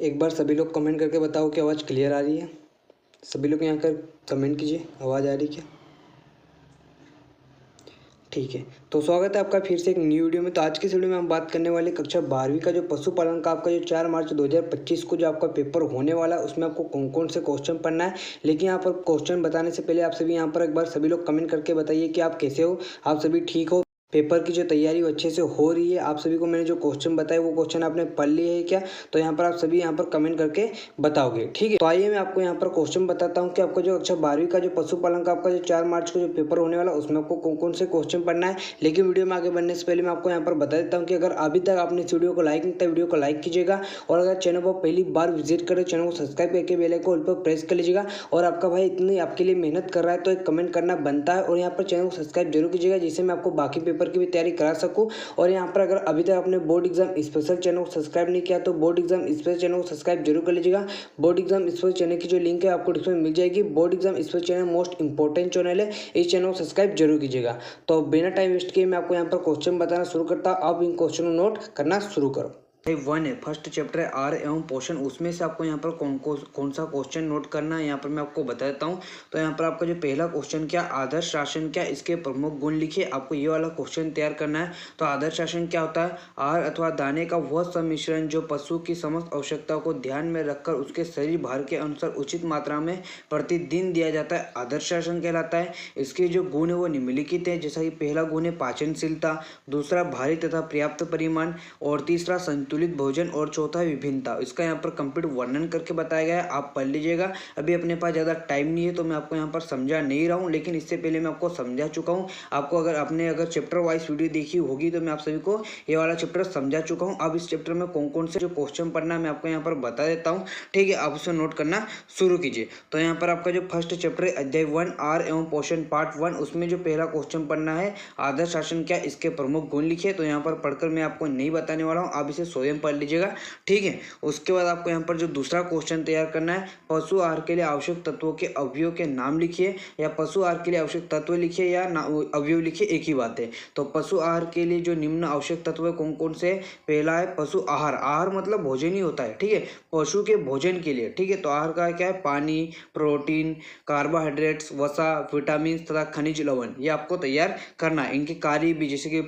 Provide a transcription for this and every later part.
एक बार सभी लोग कमेंट करके बताओ कि आवाज़ क्लियर आ रही है। सभी लोग यहाँ कर कमेंट कीजिए, आवाज़ आ रही क्या? ठीक है, तो स्वागत है आपका फिर से एक न्यू वीडियो में। तो आज की इस वीडियो में हम बात करने वाले कक्षा 12वीं का जो पशुपालन का आपका जो 4 मार्च 2025 को जो आपका पेपर होने वाला है, उसमें आपको कौन कौन से क्वेश्चन पढ़ना है। लेकिन यहाँ पर क्वेश्चन बताने से पहले आप सभी यहाँ पर एक बार सभी लोग कमेंट करके बताइए कि आप कैसे हो, आप सभी ठीक हो, पेपर की जो तैयारी वो अच्छे से हो रही है। आप सभी को मैंने जो क्वेश्चन बताए वो क्वेश्चन आपने पढ़ लिए है क्या? तो यहाँ पर आप सभी यहाँ पर कमेंट करके बताओगे, ठीक है। तो आइए मैं आपको यहाँ पर क्वेश्चन बताता हूँ कि आपको जो कक्षा 12वीं का जो पशुपालन का आपका जो 4 मार्च को जो पेपर होने वाला, उसमें आपको कौन कौन से क्वेश्चन पढ़ना है। लेकिन वीडियो में आगे बढ़ने से पहले मैं आपको यहाँ पर बता देता हूँ कि अगर अभी तक आपने इस वीडियो को लाइक नहीं किया, वीडियो को लाइक कीजिएगा। और अगर चैनल पर पहली बार विजिट करें, चैनल को सब्सक्राइब करके बेल आइकन ऑल पर प्रेस कर लीजिएगा। और आपका भाई इतनी आपके लिए मेहनत कर रहा है तो एक कमेंट करना बनता है। और यहाँ पर चैनल को सब्सक्राइब जरूर कीजिएगा, जिससे मैं आपको बाकी पेपर की भी तैयारी करा सकूं। और यहाँ पर अगर अभी तक आपने बोर्ड एग्जाम स्पेशल चैनल को सब्सक्राइब नहीं किया तो बोर्ड एग्जाम स्पेशल चैनल को सब्सक्राइब जरूर कर लीजिएगा। बोर्ड एग्जाम स्पेशल चैनल की जो लिंक है आपको डिस्क्रिप्शन में मिल जाएगी। Board exam special channel most important channel है, इस चैनल को सब्सक्राइब जरूर कीजिएगा। तो बिना टाइम वेस्ट किए मैं आपको यहाँ पर क्वेश्चन बताना शुरू करता हूँ। आप इन क्वेश्चन को नोट करना शुरू करो। 1 है, फर्स्ट चैप्टर है आहार एवं पोषण। उसमें से आपको यहाँ पर कौन सा क्वेश्चन नोट करना है, यहाँ पर मैं आपको बता देता हूँ। तो यहाँ पर आपका जो पहला क्वेश्चन क्या, आदर्श राशन क्या, इसके प्रमुख गुण लिखिए। आपको ये वाला क्वेश्चन तैयार करना है। तो आदर्श राशन क्या होता है? आहार अथवा दाने का वह सम्मिश्रण जो पशु की समस्त आवश्यकताओं को ध्यान में रखकर उसके शरीर भार के अनुसार उचित मात्रा में प्रतिदिन दिया जाता है, आदर्श राशन कहलाता है। इसके जो गुण है वो निम्नलिखित है, जैसा कि पहला गुण है पाचनशीलता, दूसरा भारी तथा पर्याप्त परिमाण, और तीसरा संतुलित भोजन, और चौथा विभिन्नता। इसका यहाँ पर कंप्लीट वर्णन करके बताया गया है, आप पढ़ लीजिएगा। अभी अपने पास ज़्यादा टाइम नहीं है तो मैं आपको यहाँ पर समझा नहीं रहा हूँ, लेकिन इससे पहले मैं आपको समझा चुका हूँ। आपको अगर आपने चैप्टर वाइज वीडियो देखी होगी तो मैं आप सभी को ये वाला चैप्टर समझा चुका हूँ। अब इस चैप्टर में कौन कौन से जो क्वेश्चन पढ़ना है मैं आपको यहाँ पर बता देता हूँ, ठीक है। आप उसे नोट करना शुरू कीजिए। तो यहाँ पर आपका जो फर्स्ट चैप्टर है अध्याय 1 आहार एवं पोषण पार्ट 1, उसमें जो पहला क्वेश्चन पढ़ना है आदर्श राशन क्या, इसके प्रमुख गुण लिखिए। तो यहाँ पर पढ़कर मैं आपको नहीं बताने वाला हूँ, आप इसे स्वयं पढ़ लीजिएगा, ठीक है। उसके बाद आपको यहाँ पर जो दूसरा क्वेश्चन तैयार करना है, पशु आहार के लिए आवश्यक तत्वों के अवयव के नाम लिखिए, या पशु आहार के लिए आवश्यक तत्व लिखिए या अवयव लिखिए, एक ही बात है। तो पशु आहार के लिए जो निम्न आवश्यक तत्व कौन कौन से? पहला है पशु आहार। आहार मतलब भोजन ही होता है, ठीक है, पशु के भोजन के लिए, ठीक है। तो आहार का क्या है? पानी, प्रोटीन, कार्बोहाइड्रेट्स, वसा, विटामिन तथा खनिज लवण, ये आपको तैयार करना है। इनके कार्य भी, जैसे कि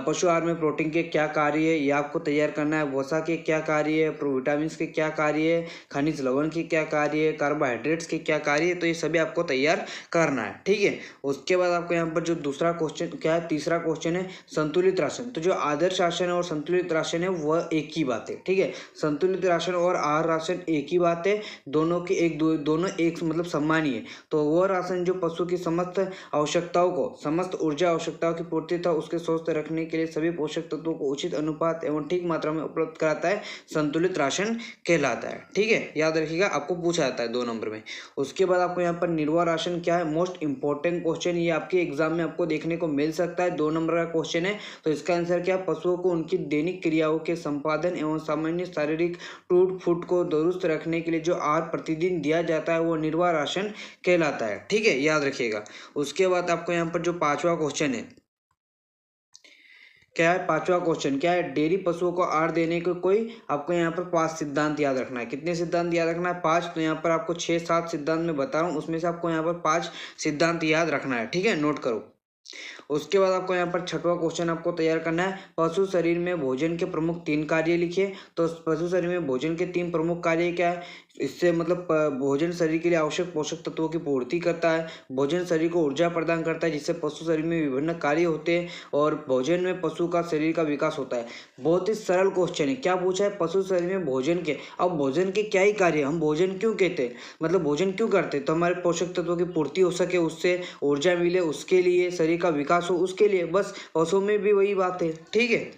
पशु आहार में प्रोटीन के क्या कार्य है ये आपको तैयार करना है, वसा के क्या कार्य है, विटामिन के क्या कार्य है, खनिज लवण के क्या कार्य है, कार्बोहाइड्रेट्स के क्या कार्य है, तो ये सभी आपको तैयार करना है, ठीक है। उसके बाद आपको यहाँ पर जो दूसरा क्वेश्चन क्या है, तीसरा क्वेश्चन है संतुलित राशन। तो जो आदर्श राशन है और संतुलित राशन है वह एक ही बात है, ठीक है। संतुलित राशन और आहार राशन एक ही बात है, दोनों की दोनों एक मतलब सम्मान ही है। तो वह राशन जो पशु की समस्त आवश्यकताओं को, समस्त ऊर्जा आवश्यकताओं की पूर्ति तथा उसके स्वस्थ रखने के लिए सभी पोषक तत्वों को उचित अनुपात एवं ठीक मात्रा में उपलब्ध कराता है, संतुलित राशन कहलाता है, ठीक है। याद रखिएगा, आपको पूछा जाता है 2 नंबर में। उसके बाद आपको यहाँ पर निर्वाह राशन क्या है, मोस्ट इंपॉर्टेंट क्वेश्चन, ये आपके एग्जाम में आपको देखने को मिल सकता है, 2 नंबर का क्वेश्चन है। तो इसका आंसर क्या? पशुओं को उनकी दैनिक क्रियाओं के संपादन एवं सामान्य शारीरिक टूट फूट को दुरुस्त रखने के लिए जो आहार प्रतिदिन दिया जाता है वो निर्वाह राशन कहलाता है, ठीक है, याद रखिएगा। उसके बाद आपको यहाँ पर जो 5वां क्वेश्चन है क्या है, 5वां क्वेश्चन क्या है, डेयरी पशुओं को आहार देने के कोई, आपको यहाँ पर 5 सिद्धांत याद रखना है। कितने सिद्धांत याद रखना है? 5। तो यहाँ पर आपको 6-7 सिद्धांत मैं बता रहा हूँ, उसमें से आपको यहाँ पर 5 सिद्धांत याद रखना है, ठीक है, नोट करो। उसके बाद आपको यहाँ पर 6वां क्वेश्चन आपको तैयार करना है, पशु शरीर में भोजन के प्रमुख 3 कार्य लिखिए। तो पशु शरीर में भोजन के 3 प्रमुख कार्य क्या है? इससे मतलब भोजन शरीर के लिए आवश्यक पोषक तत्वों की पूर्ति करता है, भोजन शरीर को ऊर्जा प्रदान करता है जिससे पशु शरीर में विभिन्न कार्य होते हैं, और भोजन में पशु का शरीर का विकास होता है। बहुत ही सरल क्वेश्चन है। क्या पूछा है? पशु शरीर में भोजन के, अब भोजन के क्या ही कार्य, हम भोजन क्यों कहते हैं, मतलब भोजन क्यों करते हैं? तो हमारे पोषक तत्वों की पूर्ति हो सके, उससे ऊर्जा मिले, उसके लिए, शरीर का विकास हो उसके लिए, बस पशु में भी वही बात है, ठीक है।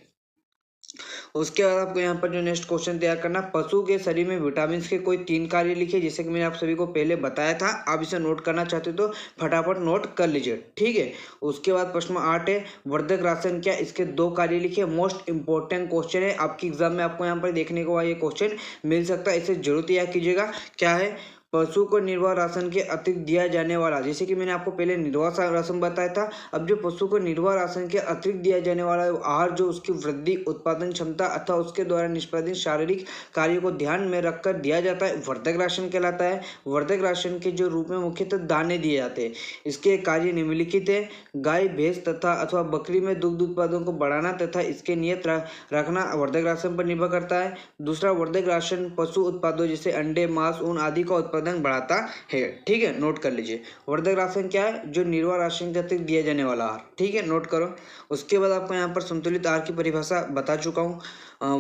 उसके बाद आपको यहाँ पर जो नेक्स्ट क्वेश्चन तैयार करना, पशु के शरीर में विटामिन के कोई 3 कार्य लिखिए, जैसे कि मैंने आप सभी को पहले बताया था। आप इसे नोट करना चाहते हो तो फटाफट नोट कर लीजिए, ठीक है। उसके बाद प्रश्न 8 है, वर्धक राशन क्या, इसके 2 कार्य लिखिए। मोस्ट इंपॉर्टेंट क्वेश्चन है, आपकी एग्जाम में आपको यहाँ पर देखने को ये क्वेश्चन मिल सकता है, इसे जरूर तैयार कीजिएगा। क्या है? पशु को निर्वाह राशन के अतिरिक्त दिया जाने वाला, जैसे कि मैंने आपको पहले निर्वाह राशन बताया था, अब जो पशु को निर्वाह राशन के अतिरिक्त दिया जाने वाला आहार जो उसकी वृद्धि, उत्पादन क्षमता अथवा उसके द्वारा निष्पादित शारीरिक कार्यों को ध्यान में रखकर दिया जाता है, वर्धक राशन कहलाता है। वर्धक राशन के जो रूप में मुख्यतः दाने दिए जाते हैं। इसके कार्य निम्नलिखित है। गाय, भैंस तथा अथवा बकरी में दुग्ध उत्पादन को बढ़ाना तथा इसके नियत रखना वर्धक राशन पर निर्भर करता है। दूसरा, वर्धक राशन पशु उत्पादों जैसे अंडे, मांस, ऊन आदि का उत्पादन बढ़ाता है। ठीक है, नोट कर लीजिए। वर्धक राशन क्या है? जो निर्वाह राशन के अतिरिक्त दिया जाने वाला आहार। ठीक है, नोट करो। उसके बाद आपको यहाँ पर संतुलित आहार की परिभाषा बता चुका हूँ।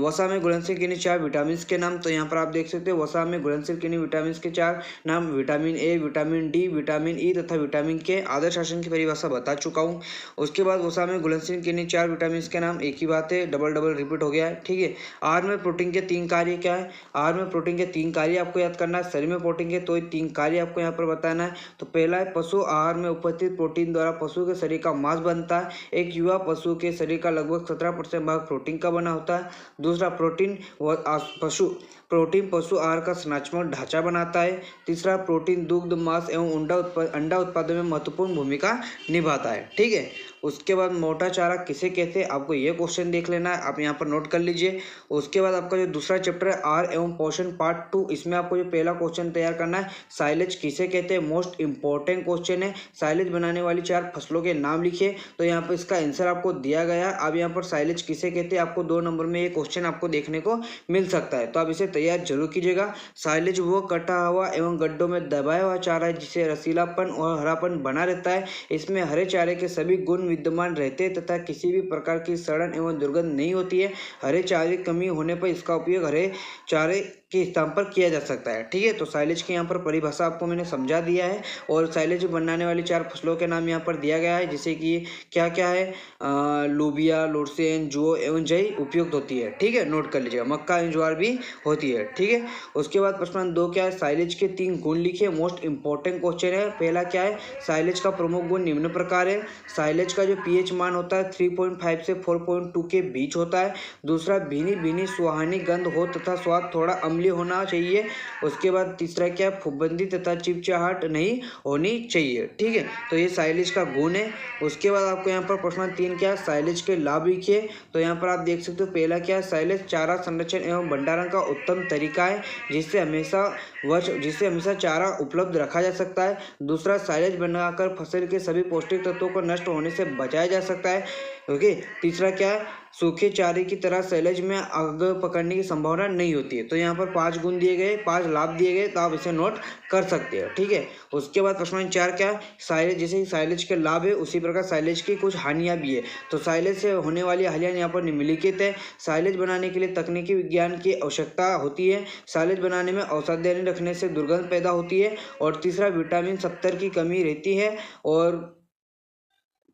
वसा में घुलनशील किन्हीं 4 विटामिन के नाम, तो यहाँ पर आप देख सकते हो वसा में घुलनशील किन्हीं विटामिन के 4 नाम, vitamin A, vitamin D, vitamin E तथा विटामिन के। आदर्श राशन की परिभाषा बता चुका हूँ। उसके बाद वसा में घुलनशील किन्हीं 4 विटामिन के नाम, एक ही बात है, डबल डबल रिपीट हो गया है। ठीक है। आहार में प्रोटीन के 3 कार्य क्या है? आहार में प्रोटीन के 3 कार्य आपको याद करना है। शरीर में प्रोटीन के तो 3 कार्य आपको यहाँ पर बताना है। तो पहला है, पशु आहार में उपस्थित प्रोटीन द्वारा पशु के शरीर का मांस बनता है। एक युवा पशु के शरीर का लगभग 17% भाग प्रोटीन का बना होता है। दूसरा, प्रोटीन पशु आहार का संरचनात्मक ढांचा बनाता है। तीसरा, प्रोटीन दुग्ध, मांस एवं अंडा उत्पादन में महत्वपूर्ण भूमिका निभाता है। ठीक है। उसके बाद मोटा चारा किसे कहते हैं, आपको ये क्वेश्चन देख लेना है, आप यहाँ पर नोट कर लीजिए। उसके बाद आपका जो दूसरा चैप्टर है आहार एवं पोषण पार्ट 2, इसमें आपको जो पहला क्वेश्चन तैयार करना है, साइलेज किसे कहते हैं, मोस्ट इंपॉर्टेंट क्वेश्चन है। साइलेज बनाने वाली 4 फसलों के नाम लिखिए। तो यहाँ पर इसका आंसर आपको दिया गया है। अब यहाँ पर साइलेज किसे कहते हैं, आपको 2 नंबर में ये क्वेश्चन आपको देखने को मिल सकता है, तो आप इसे तैयार जरूर कीजिएगा। साइलेज वो कटा हुआ एवं गड्ढों में दबाया हुआ चारा है जिसे रसीलापन और हरापन बना रहता है। इसमें हरे चारे के सभी गुण विद्यमान रहते हैं तथा किसी भी प्रकार की सड़न एवं दुर्गंध नहीं होती है। हरे चारे की कमी होने पर इसका उपयोग हरे चारे के स्थान पर किया जा सकता है। ठीक है। तो साइलेज की यहाँ पर परिभाषा आपको मैंने समझा दिया है और साइलेज बनाने वाली 4 फसलों के नाम यहाँ पर दिया गया है, जैसे कि क्या क्या है, लोबिया, लोरसेन, जो एवं जई उपयुक्त होती है। ठीक है, नोट कर लीजिएगा। मक्का एवं ज्वार भी होती है। ठीक है। उसके बाद प्रश्न 2 क्या है, साइलेज के 3 गुण लिखिए। मोस्ट इंपॉर्टेंट क्वेश्चन है। पहला क्या है, साइलेज का प्रमुख गुण निम्न प्रकार है। साइलेज का जो पीएच मान होता है 3.5 से 4.2 के बीच होता है। दूसरा, भीनी भीनी सुहानी गंध हो तथा स्वाद थोड़ा अम्लीय होना चाहिए। उसके बाद तीसरा क्या, फुफुंदी तथा चिपचिपाहट नहीं होनी चाहिए। ठीक है। तो ये साइलेज का गुण है। उसके बाद आपको यहाँ पर प्रश्न 3 क्या, साइलेज के लाभ लिखिए। तो यहाँ पर आप देख सकते हो पहला क्या है, साइलेज चारा संरक्षण एवं भंडारण का उत्तम तरीका है जिससे हमेशा चारा उपलब्ध रखा जा सकता है। दूसरा, साइलेज बनाकर फसल के सभी पौष्टिक तत्वों को नष्ट होने से बचाया जा सकता है। ओके। तीसरा क्या है, सूखे चारे की तरह साइलेज में आग पकड़ने की संभावना नहीं होती है। तो यहाँ पर 5 गुण दिए गए, 5 लाभ दिए गए, तो आप इसे नोट कर सकते हो। ठीक है। उसके बाद प्रश्न 4 क्या है, साइलेज, जैसे साइलेज के लाभ है उसी प्रकार साइलेज की कुछ हानियां भी है। तो साइलेज से होने वाली हानियां यहाँ पर निम्नलिखित है। साइलेज बनाने के लिए तकनीकी विज्ञान की आवश्यकता होती है। साइलेज बनाने में औषधि रखने से दुर्गंध पैदा होती है। और तीसरा, विटामिन 70 की कमी रहती है। और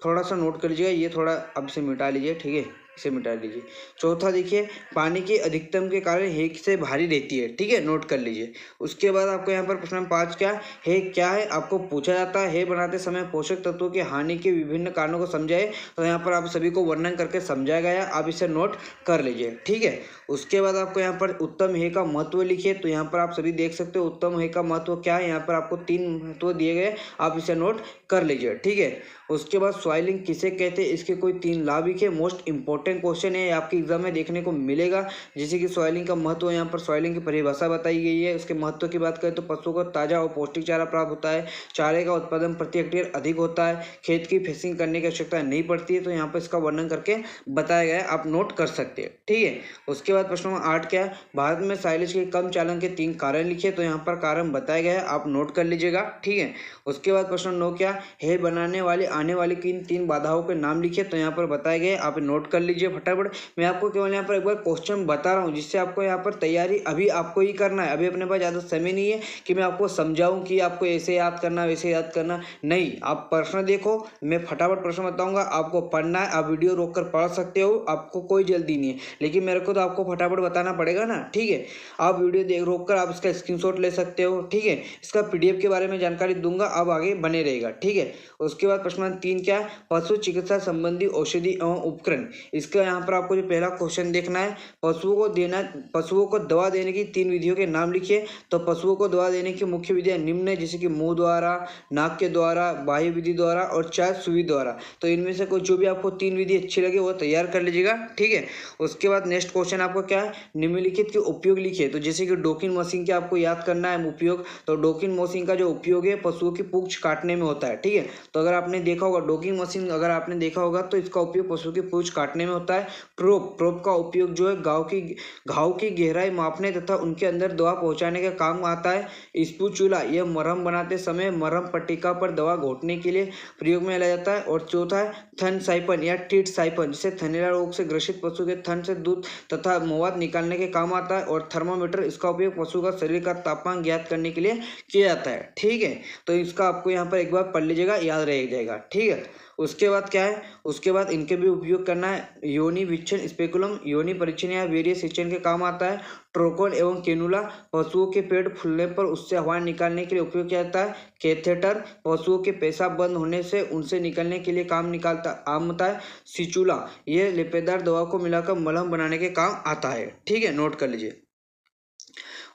थोड़ा सा नोट कर लीजिएगा, ये थोड़ा अब से मिटा लीजिए। ठीक है, इसे मिटा लीजिए। चौथा देखिए, पानी की अधिकतम के कारण हेक से भारी रहती है। ठीक है, नोट कर लीजिए। उसके बाद आपको यहाँ पर प्रश्न 5 क्या है, आपको पूछा जाता है बनाते समय पोषक तत्वों की हानि के विभिन्न कारणों को समझाए। तो यहाँ पर आप सभी को वर्णन करके समझाया गया, आप इसे नोट कर लीजिए। ठीक है। उसके बाद आपको यहाँ पर उत्तम हे का महत्व लिखिए। तो यहाँ पर आप सभी देख सकते हो उत्तम हे का महत्व क्या है, यहाँ पर आपको 3 महत्व दिए गए, आप इसे नोट कर लीजिए। ठीक है। उसके बाद सॉइलिंग किसे कहते हैं, इसके कोई 3 लाभ लिखिए। मोस्ट इंपॉर्टेंट क्वेश्चन है, आपके एग्जाम में देखने को मिलेगा। जैसे कि सॉइलिंग का महत्व, यहाँ पर सॉइलिंग की परिभाषा बताई गई है। उसके महत्व की बात करें तो पशुओं को ताजा और पौष्टिक चारा प्राप्त होता है। चारे का उत्पादन प्रति हेक्टेयर अधिक होता है। खेत की फेसिंग करने की आवश्यकता नहीं पड़ती है। तो यहाँ पर इसका वर्णन करके बताया गया है, आप नोट कर सकते हैं। ठीक है। उसके बाद प्रश्न 8 क्या है, भारत में साइलेज के कम चालन के 3 कारण लिखिए। तो यहाँ पर कारण बताया गया है, आप नोट कर लीजिएगा। ठीक है। उसके बाद प्रश्न 9 क्या, हे बनाने वाले आने वाली किन 3 बाधाओं के नाम लिखिए। तो यहाँ पर बताए गए, आप नोट कर लीजिए फटाफट। मैं आपको केवल यहाँ पर एक बार क्वेश्चन बता रहा हूँ जिससे आपको यहाँ पर तैयारी अभी आपको ही करना है। अभी अपने पास ज़्यादा समय नहीं है कि मैं आपको समझाऊं कि आपको ऐसे याद करना वैसे याद करना, नहीं। आप प्रश्न देखो, मैं फटाफट प्रश्न बताऊंगा, आपको पढ़ना है। आप वीडियो रोक कर पढ़ सकते हो, आपको कोई जल्दी नहीं है, लेकिन मेरे को तो आपको फटाफट बताना पड़ेगा ना। ठीक है। आप वीडियो रोक कर आप इसका स्क्रीनशॉट ले सकते हो। ठीक है। इसका PDF के बारे में जानकारी दूंगा, अब आगे बने रहेगा। ठीक है। उसके बाद प्रश्न 3 क्या, पशु चिकित्सा संबंधी औषधि एवं उपकरण, इसके इसका यहाँ पर आपको जो पहला क्वेश्चन देखना है, पशुओं को दवा देने की 3 विधियों के नाम लिखिए। तो पशुओं को दवा देने की मुख्य विधियाँ निम्न है, जैसे कि मुंह द्वारा, नाक के द्वारा, बाह्य विधि द्वारा और चाहे सुई द्वारा। तो इनमें से कोई जो भी आपको 3 विधि अच्छी लगे वो तैयार कर लीजिएगा, ठीक है। उसके बाद नेक्स्ट क्वेश्चन आपको क्या है, निम्नलिखित के उपयोग लिखिए। तो जैसे कि डॉकिंग मशीन के आपको याद करना है उपयोग, तो डॉकिंग मशीन का जो उपयोग है पशुओं की पूंछ काटने में होता है, ठीक है। तो अगर आपने देखा होगा डॉकिंग मशीन, अगर आपने देखा होगा तो इसका उपयोग पशु की पूंछ काटने में होता है। प्रोब का उपयोग जो है घाव की गहराई मापने तथा उनके अंदर दवा पहुंचाने का काम आता है। स्पूचुला यह मरहम बनाते समय मरहम पट्टिका पर दवा घोटने के लिए प्रयोग में लाया जाता है। और चौथा है थन साइपन या टीट साइपन, जिसे थनैला रोग से ग्रसित पशु के थन से दूध तथा मवाद निकालने के काम आता है। और थर्मामीटर, इसका उपयोग पशु का शरीर का तापमान ज्ञात करने के लिए किया जाता है, ठीक है। तो इसका आपको यहाँ पर एक बार पढ़ लीजिएगा, याद रह जाएगा, ठीक है। उसके बाद क्या है, उसके बाद इनके भी उपयोग करना है। योनि विच्छन स्पेकुलम योनि परीक्षण या वीर्य सिंचन के काम आता है। ट्रोकोन एवं केनुला पशुओं के पेट फूलने पर उससे हवा निकालने के लिए उपयोग किया जाता है। कैथेटर पशुओं के पेशाब बंद होने से उनसे निकलने के लिए काम आता है। सिचुला यह लेपेदार दवा को मिलाकर मलहम बनाने के काम आता है, ठीक है, नोट कर लीजिए।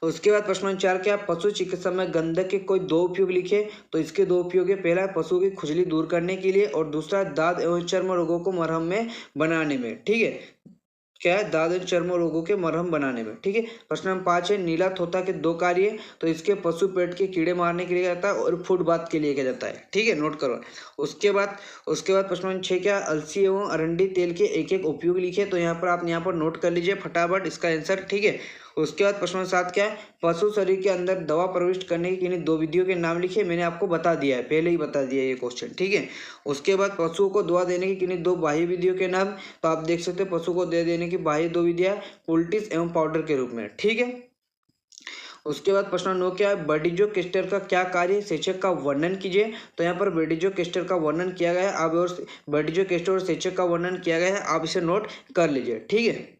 उसके बाद प्रश्न नंबर 4 क्या, पशु चिकित्सा में गंधक के कोई 2 उपयोग लिखे। तो इसके 2 उपयोग है, पहला है पशु की खुजली दूर करने के लिए और दूसरा दांत एवं चर्म रोगों को मरहम में बनाने में, ठीक है। क्या है, दांत एवं चर्म रोगों के मरहम बनाने में, ठीक है। प्रश्न नंबर 5 है, नीला थोथा के 2 कार्य। तो इसके पशु पेट के कीड़े मारने के लिए जाता है और फुट बात के लिए किया जाता है, ठीक है, नोट करो। उसके बाद प्रश्न नंबर 6 क्या, अलसी एवं अरंडी तेल के एक एक उपयोग लिखे। तो यहाँ पर आप नोट कर लीजिए फटाफट इसका आंसर, ठीक है। उसके बाद प्रश्न नंबर 7 क्या है, पशु शरीर के अंदर दवा प्रविष्ट करने की किन्हीं 2 विधियों के नाम लिखिए। मैंने आपको बता दिया है, पहले ही बता दिया ये क्वेश्चन, ठीक है। उसके बाद पशुओं को दवा देने की किन्हीं 2 बाह्य विधियों के नाम। तो आप देख सकते हैं पशु को दे देने की बाह्य 2 विधियां पोल्टिस एवं पाउडर के रूप में, ठीक है। उसके बाद प्रश्न 9 क्या है, बर्डिजो केस्टर का क्या कार्य, शीर्षक का वर्णन कीजिए। तो यहाँ पर बर्डिजो केस्टर का वर्णन किया गया है, आप और बर्डिजो केस्टर और शीर्षक का वर्णन किया गया है, आप इसे नोट कर लीजिए, ठीक है।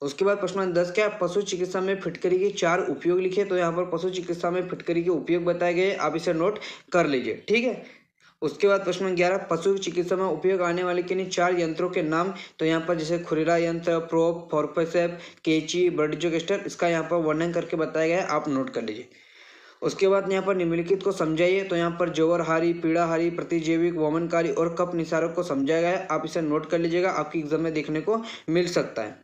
उसके बाद प्रश्न 10 क्या, पशु चिकित्सा में फिटकरी के 4 उपयोग लिखे। तो यहाँ पर पशु चिकित्सा में फिटकरी के उपयोग बताए गए, आप इसे नोट कर लीजिए, ठीक है। उसके बाद प्रश्न 11, पशु चिकित्सा में उपयोग आने वाले किन्हीं 4 यंत्रों के नाम। तो यहाँ पर जैसे खुरेरा यंत्र, प्रोब, फॉर्सेप्स, कैंची, बर्डिजो केस्टर, इसका यहाँ पर वर्णन करके बताया गया है, आप नोट कर लीजिए। उसके बाद यहाँ पर निम्नलिखित को समझाइए। तो यहाँ पर जौहरहारी, पीड़ाहारी, प्रतिजैविक, वमनकारी और कप निसारक को समझाया गया है, आप इसे नोट कर लीजिएगा, आपकी एग्जाम में देखने को मिल सकता है।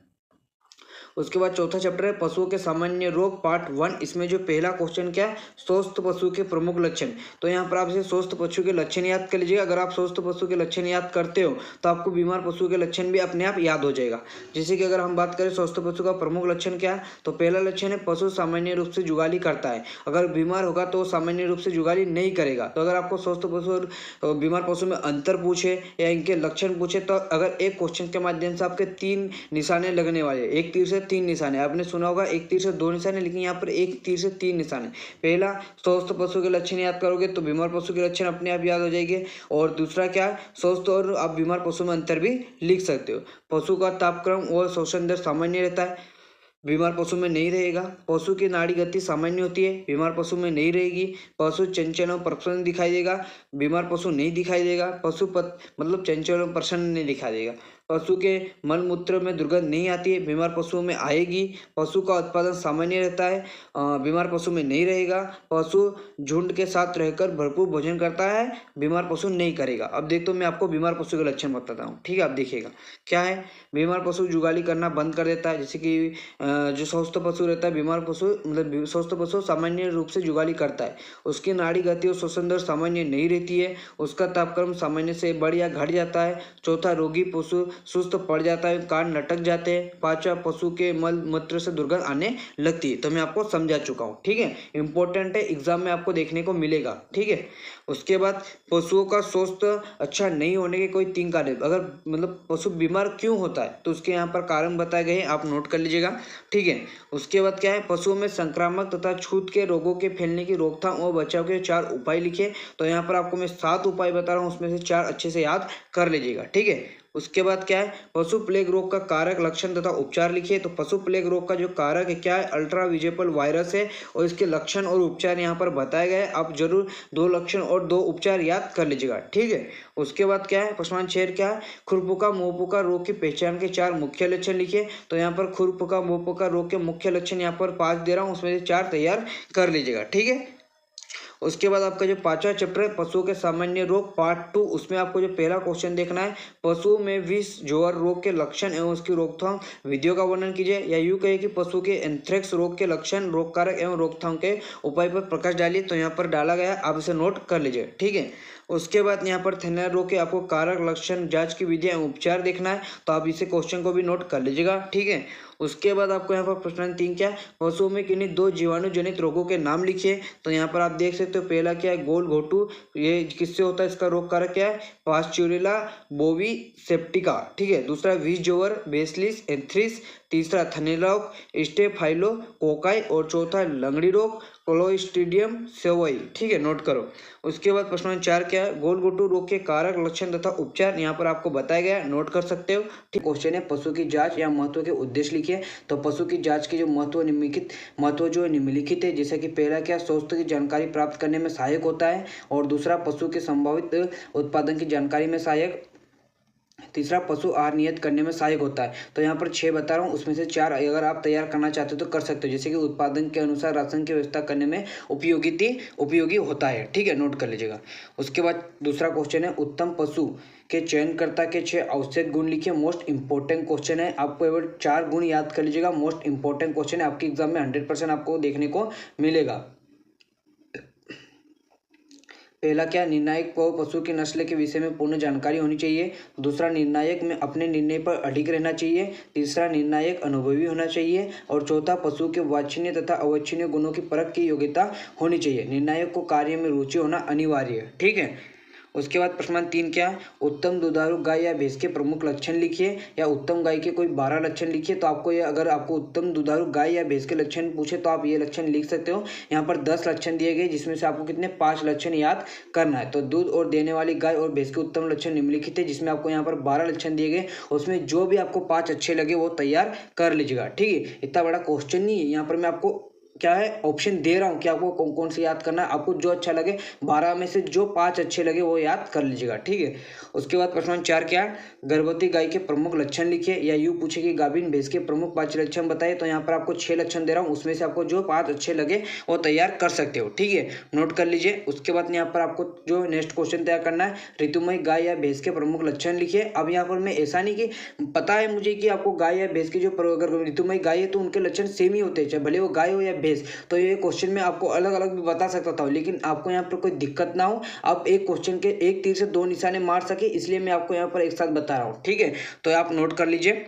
उसके बाद चौथा चैप्टर है पशुओं के सामान्य रोग पार्ट 1। इसमें जो पहला क्वेश्चन क्या है, स्वस्थ पशु के प्रमुख लक्षण। तो यहाँ पर आप इसे स्वस्थ पशु के लक्षण याद कर लीजिएगा। अगर आप स्वस्थ पशु के लक्षण याद करते हो तो आपको बीमार पशु के लक्षण भी अपने आप याद हो जाएगा। जैसे कि अगर हम बात करें स्वस्थ पशु का प्रमुख लक्षण क्या है, तो पहला लक्षण है पशु सामान्य रूप से जुगाली करता है। अगर बीमार होगा तो सामान्य रूप से जुगाली नहीं करेगा। तो अगर आपको स्वस्थ पशु और बीमार पशु में अंतर पूछे या इनके लक्षण पूछे, तो अगर एक क्वेश्चन के माध्यम से आपके 3 निशाने लगने वाले, एक तीर से 3 निशाने, आपने सुना होगा एक तीर से 2 निशाने, लेकिन यहाँ पर एक तीर से 3 निशाने। पहला, स्वस्थ पशु के लक्षण याद करोगे तो बीमार पशु के लक्षण अपने आप याद हो जाएंगे। और दूसरा क्या, स्वस्थ और आप बीमार पशु में अंतर भी लिख सकते हो। पशु का तापक्रम और श्वसन दर सामान्य रहता है, बीमार पशु में नहीं रहेगा। पशु की नाड़ी गति सामान्य होती है, बीमार पशु में नहीं रहेगी। पशु चंचल और प्रसन्न दिखाई देगा, बीमार पशु नहीं दिखाई देगा। मतलब चंचल और प्रसन्न नहीं दिखाई देगा। पशु के मल मूत्र में दुर्गंध नहीं आती है, बीमार पशुओं में आएगी। पशु का उत्पादन सामान्य रहता है, बीमार पशु में नहीं रहेगा। पशु झुंड के साथ रहकर भरपूर भोजन करता है, बीमार पशु नहीं करेगा। अब देखो मैं आपको बीमार पशु के लक्षण बताता हूँ, ठीक है। आप देखिएगा क्या है, बीमार पशु जुगाली करना बंद कर देता है। जैसे कि जो स्वस्थ पशु रहता है, बीमार पशु मतलब स्वस्थ पशु सामान्य रूप से जुगाली करता है। उसकी नाड़ी गति और श्वसन दर सामान्य नहीं रहती है। उसका तापक्रम सामान्य से बढ़ या घट जाता है। चौथा, रोगी पशु सुस्त पड़ जाता है, कान लटक जाते हैं। पांचवा, पशु के मल मूत्र से दुर्गंध आने लगती है। तो मैं आपको समझा चुका हूँ, ठीक है। इंपॉर्टेंट है, एग्जाम में आपको देखने को मिलेगा, ठीक है। उसके बाद पशुओं का स्वास्थ्य अच्छा नहीं होने के कोई 3 कारण, अगर मतलब पशु बीमार क्यों होता है तो उसके यहाँ पर कारण बताए गए हैं, आप नोट कर लीजिएगा, ठीक है। उसके बाद क्या है, पशुओं में संक्रामक तथा छूत के रोगों के फैलने की रोकथाम और बचाव के 4 उपाय लिखे। तो यहाँ पर आपको मैं 7 उपाय बता रहा हूँ, उसमें से 4 अच्छे से याद कर लीजिएगा, ठीक है। उसके बाद क्या है, पशु प्लेग रोग का कारक, लक्षण तथा उपचार लिखिए। तो पशु प्लेग रोग का जो कारक है क्या है, अल्ट्रा विजिबल वायरस है और इसके लक्षण और उपचार यहाँ पर बताए गए। आप जरूर 2 लक्षण और 2 उपचार याद कर लीजिएगा, ठीक है। उसके बाद क्या है, प्रश्न 6 क्या है, खुरपुका मुंहपुका रोग की पहचान के 4 मुख्य लक्षण लिखिए। तो यहाँ पर खुरपुका मुंहपुका रोग के मुख्य लक्षण यहाँ पर 5 दे रहा हूँ, उसमें से 4 तैयार कर लीजिएगा, ठीक है। उसके बाद आपका जो 5वां चैप्टर है पशुओं के सामान्य रोग पार्ट 2, उसमें आपको जो पहला क्वेश्चन देखना है, पशुओं में विष ज्वर रोग के लक्षण एवं उसकी रोकथाम विधियों का वर्णन कीजिए। या यूं कहिए कि पशु के एंथ्रेक्स रोग के लक्षण, रोग कारक एवं रोकथाम के उपाय पर प्रकाश डालिए। तो यहाँ पर डाला गया, आप इसे नोट कर लीजिए, ठीक है। उसके बाद यहाँ पर थैलेरा रोग के आपको कारक, लक्षण, जांच की विधि एवं उपचार देखना है, तो आप इसे क्वेश्चन को भी नोट कर लीजिएगा, ठीक है। उसके बाद आपको यहाँ पर प्रश्न 3 क्या है, पशुओं में किन्हीं 2 जीवाणु जनित रोगों के नाम लिखिए। तो यहाँ पर आप देख सकते हो, पहला क्या है, गोल घोटू, ये किससे होता है, इसका रोग कारक क्या है, पास्चुरेला बोवी सेप्टिका, ठीक है। दूसरा विष ज्वर, बेसिलिस एंथ्रिस, तीसरा थैलेरा रोग, स्टेफाइलो कोकाई, और चौथा लंगड़ी रोग, क्लोस्ट्रीडियम सेवई, ठीक है, नोट करो। उसके बाद प्रश्न 4 क्या है, गोल घोटू रोग के कारक, लक्षण तथा उपचार यहाँ पर आपको बताया गया, नोट कर सकते हो, ठीक। क्वेश्चन है पशु की जांच या महत्व के उद्देश्य लिखिए। तो पशु की जांच के जो महत्व जो निम्नलिखित है, जैसे कि पहला क्या, स्वास्थ्य की जानकारी प्राप्त करने में सहायक होता है, और दूसरा पशु के संभावित उत्पादन की जानकारी में सहायक, तीसरा पशु आहार नियत करने में सहायक होता है। तो यहाँ पर 6 बता रहा हूँ, उसमें से 4 अगर आप तैयार करना चाहते हो तो कर सकते हो, जैसे कि उत्पादन के अनुसार राशन की व्यवस्था करने में उपयोगी होता है, ठीक है, नोट कर लीजिएगा। उसके बाद दूसरा क्वेश्चन है, उत्तम पशु के चयनकर्ता के 6 आवश्यक गुण लिखिए। मोस्ट इंपॉर्टेंट क्वेश्चन है, आपको केवल 4 गुण याद कर लीजिएगा। मोस्ट इंपॉर्टेंट क्वेश्चन है, आपके एग्जाम में 100% आपको देखने को मिलेगा। पहला क्या, निर्णायक को पशु की नस्ल के विषय में पूर्ण जानकारी होनी चाहिए। दूसरा, निर्णायक में अपने निर्णय पर अडिग रहना चाहिए। तीसरा, निर्णायक अनुभवी होना चाहिए। और चौथा, पशु के वांछनीय तथा अवांछनीय गुणों की परख की योग्यता होनी चाहिए। निर्णायक को कार्य में रुचि होना अनिवार्य है, ठीक है। उसके बाद प्रश्न 3 क्या, उत्तम दुधारू गाय या भैंस के प्रमुख लक्षण लिखिए, या उत्तम गाय के कोई 12 लक्षण लिखिए। तो आपको ये, अगर आपको उत्तम दुधारू गाय या भैंस के लक्षण पूछे तो आप ये लक्षण लिख सकते हो। यहाँ पर 10 लक्षण दिए गए, जिसमें से आपको कितने 5 लक्षण याद करना है। तो दूध और देने वाली गाय और भैंस के उत्तम लक्षण निम्नलिखित है, जिसमें आपको यहाँ पर 12 लक्षण दिए गए, उसमें जो भी आपको 5 अच्छे लगे वो तैयार कर लीजिएगा, ठीक है। इतना बड़ा क्वेश्चन नहीं है, यहाँ पर मैं आपको क्या है ऑप्शन दे रहा हूँ कि आपको कौन कौन से याद करना है, आपको जो अच्छा लगे, 12 में से जो 5 अच्छे लगे वो याद कर लीजिएगा, ठीक है। उसके बाद प्रश्न 4 क्या है, गर्भवती गाय के प्रमुख लक्षण लिखिए। या यूं पूछे कि गाभिन भैंस के प्रमुख 5 लक्षण बताइए। तो यहाँ पर आपको 6 लक्षण दे रहा हूँ, उसमें से आपको जो 5 अच्छे लगे वो तैयार कर सकते हो, ठीक है, नोट कर लीजिए। उसके बाद यहाँ पर आपको जो नेक्स्ट क्वेश्चन तैयार करना है, ऋतुमय गाय या भैंस के प्रमुख लक्षण लिखिए। अब यहाँ पर मैं ऐसा नहीं कि पता है मुझे कि आपको गाय या भैंस की जो अगर ऋतुमय गाय है तो उनके लक्षण सेम ही होते हैं, चाहे भले वो गाय हो या भैंस। तो ये क्वेश्चन में आपको अलग अलग भी बता सकता था, लेकिन आपको यहाँ पर कोई दिक्कत ना हो, आप एक क्वेश्चन के एक तीर से 2 निशाने मार सके, इसलिए मैं आपको यहाँ पर एक साथ बता रहा हूँ, ठीक है। तो आप नोट कर लीजिए।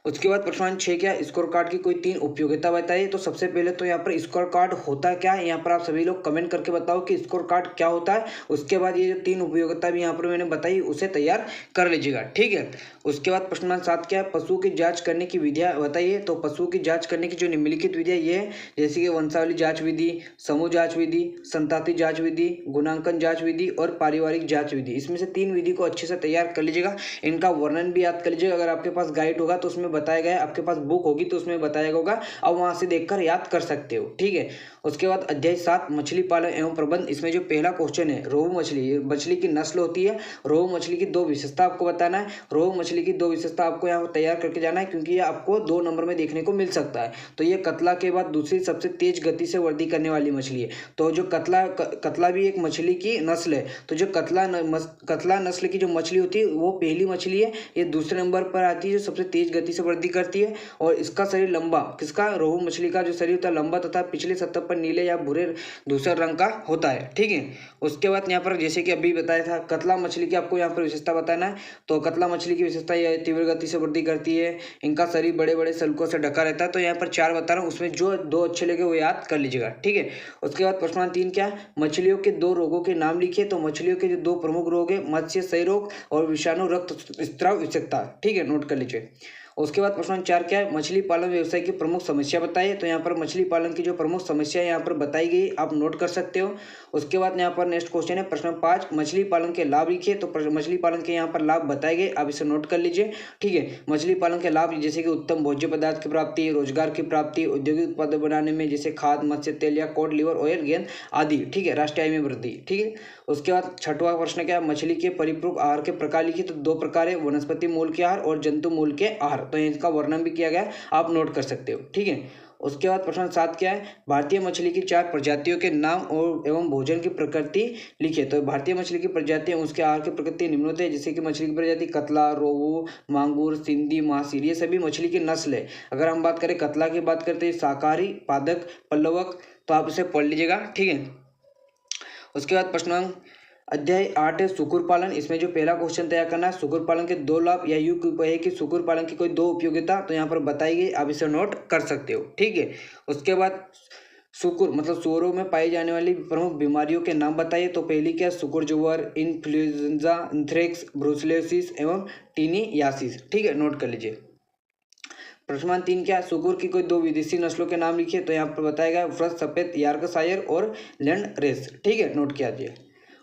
उसके बाद प्रश्न 6 क्या, स्कोर कार्ड की कोई 3 उपयोगिता बताइए। तो सबसे पहले तो यहाँ पर स्कोर कार्ड होता क्या है, यहाँ पर आप सभी लोग कमेंट करके बताओ कि स्कोर कार्ड क्या होता है। उसके बाद ये जो 3 उपयोगिता भी यहाँ पर मैंने बताई उसे तैयार कर लीजिएगा, ठीक है। उसके बाद प्रश्न 7 क्या है, पशु की जांच करने की विधियाँ बताइए। तो पशु की जांच करने की जो निम्नलिखित विधियाँ ये है, जैसे कि वंशावली जांच विधि, समूह जांच विधि, संताति जांच विधि, गुणांकन जांच विधि और पारिवारिक जांच विधि। इसमें से 3 विधि को अच्छे से तैयार कर लीजिएगा, इनका वर्णन भी याद कर लीजिएगा। अगर आपके पास गाइड होगा तो उसमें बताया गया है, आपके पास बुक होगी तो उसमें बताया होगा, अब वहां से देखकर याद कर सकते हो, ठीक है। उसके बाद अध्याय 7 मछली पालन एवं प्रबंध, इसमें जो पहला क्वेश्चन है, रोहू मछली, मछली की नस्ल होती है। रोहू मछली की 2 विशेषता आपको बताना है। रोहू मछली की 2 विशेषता आपको यहाँ तैयार करके जाना है, क्योंकि ये आपको 2 नंबर में देखने को मिल सकता है। तो ये कतला के बाद दूसरी सबसे तेज गति से वृद्धि करने वाली मछली है। तो जो कतला भी एक मछली की नस्ल है। तो जो कतला नस्ल की जो मछली होती है वो पहली मछली है, ये दूसरे नंबर पर आती है जो सबसे तेज गति से वृद्धि करती है। और इसका शरीर लंबा, किसका, रोहू मछली का जो शरीर होता है लंबा तथा पिछले सतह पर नीले या भूरे धूसर रंग का होता है, ठीक है। उसके बाद यहाँ पर जैसे कि अभी बताया था, कतला मछली की आपको यहाँ पर विशेषता बताना है। तो कतला मछली की विशेषता यह तीव्र गति से वृद्धि करती है, इनका शरीर बड़े बड़े सल्कों से ढका रहता है। तो यहाँ पर 4 बता रहा हूँ, उसमें जो 2 अच्छे लगे वो याद कर लीजिएगा, ठीक है। उसके बाद प्रश्न 3 क्या, मछलियों के 2 रोगों के नाम लिखिए। तो मछलियों के जो 2 प्रमुख रोग है, मत्स्य क्षय रोग और विषाणु रक्त स्त्राव विषाक्तता, ठीक है, नोट कर लीजिए। उसके बाद प्रश्न 4 क्या है, मछली पालन व्यवसाय की प्रमुख समस्या बताइए। तो यहाँ पर मछली पालन की जो प्रमुख समस्या यहाँ पर बताई गई, आप नोट कर सकते हो। उसके बाद यहाँ पर नेक्स्ट क्वेश्चन है प्रश्न 5, मछली पालन के लाभ लिखिए। तो मछली पालन के यहाँ पर लाभ बताए गए, आप इसे नोट कर लीजिए। ठीक है, मछली पालन के लाभ जैसे कि उत्तम भोज्य पदार्थ की प्राप्ति, रोजगार की प्राप्ति, औद्योगिक उत्पाद बनाने में जैसे खाद, मत्स्य तेल या कॉड लिवर ऑयल, गेंद आदि। ठीक है, राष्ट्रीय आय में वृद्धि। ठीक है, उसके बाद छठवां प्रश्न क्या है, मछली के परिपूरक आहार के प्रकार लिखिए। तो 2 प्रकार है, वनस्पति मूल के आहार और जंतु मूल के आहार। तो इसका वर्णन भी किया गया, आप नोट कर सकते हो। ठीक है, उसके बाद प्रश्न 7 क्या है, भारतीय मछली की 4 प्रजातियों के नाम और एवं भोजन की प्रकृति लिखिए। तो भारतीय मछली की प्रजातियां, उसके आहार की प्रकृति निम्नलिखित है, जैसे कि मछली की प्रजाति कतला, रोहू, मांगुर, सिंधी, महासीर, ये सभी मछली की नस्ल है। अगर हम बात करें कतला की, बात करते हैं शाकाहारी, पादक, पल्लवक, तो आप इसे पढ़ लीजिएगा। ठीक है, उसके बाद प्रश्न अध्याय 8 है सुकुर पालन। इसमें जो पहला क्वेश्चन तैयार करना है, सुकुर पालन के 2 लाभ या यूं कहे कि सुकुर पालन की कोई 2 उपयोगिता, तो यहाँ पर बताई गई, आप इसे नोट कर सकते हो। ठीक है, उसके बाद सुकुर मतलब सुअरों में पाई जाने वाली प्रमुख बीमारियों के नाम बताइए। तो पहली क्या है, सुकुर ज्वर, इन्फ्लुएंजा, एंथ्रेक्स, ब्रुसेलोसिस एवं टीनियासिस। ठीक है, नोट कर लीजिए। प्रश्न 3 क्या है, सुकुर की कोई 2 विदेशी नस्लों के नाम लिखिए। तो यहाँ पर बताया गया फ्रस सफेद, यॉर्कशायर और लैंड रेस। ठीक है, नोट किया जाए।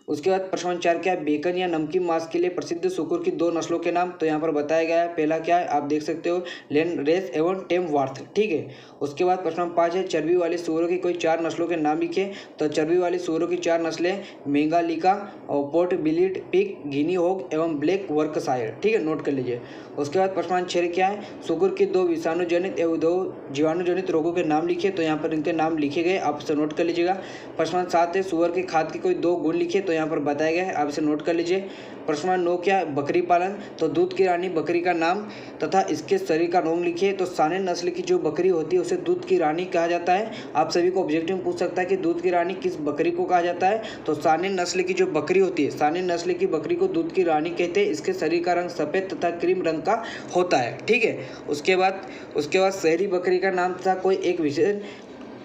उसके बाद प्रश्न 4 क्या है, बेकन या नमकीन मांस के लिए प्रसिद्ध सुकुर की 2 नस्लों के नाम। तो यहाँ पर बताया गया है, पहला क्या है, आप देख सकते हो, लैंड रेस एवं टेमवार्थ। ठीक है, उसके बाद प्रश्न 5 है, चर्बी वाले सुअरों की कोई 4 नस्लों के नाम लिखिए। तो चर्बी वाले सुअरों की 4 नस्लें मेंगालिका, पोर्ट बिलीड पिग, गिनी होग एवं ब्लैक वर्कशायर। ठीक है, नोट कर लीजिए। उसके बाद प्रश्न 6 क्या है, सुकुर की 2 विषाणुजनित एवं 2 जीवाणुजनित रोगों के नाम लिखिए। तो यहाँ पर इनके नाम लिखे गए, आप इसे नोट कर लीजिएगा। प्रश्न 7 है, सुअर की खाद की कोई 2 गुण लिखिए। तो यहाँ पर बताया गया है, आप इसे नोट कर लीजिए। प्रश्न 9 क्या है, बकरी पालन। तो दूध की रानी बकरी का नाम तथा इसके शरीर का रोग लिखिए। तो सानेन नस्ल की जो बकरी होती है उसे दूध की रानी कहा जाता है। आप सभी को ऑब्जेक्टिव में पूछ सकता है कि दूध की रानी किस बकरी को कहा जाता है। तो सानेन नस्ल की जो बकरी होती है, सानेन नस्ल की बकरी को दूध की रानी कहते हैं। इसके शरीर का रंग सफेद तथा क्रीम रंग का होता है। ठीक है, उसके बाद शहरी बकरी का नाम तथा कोई एक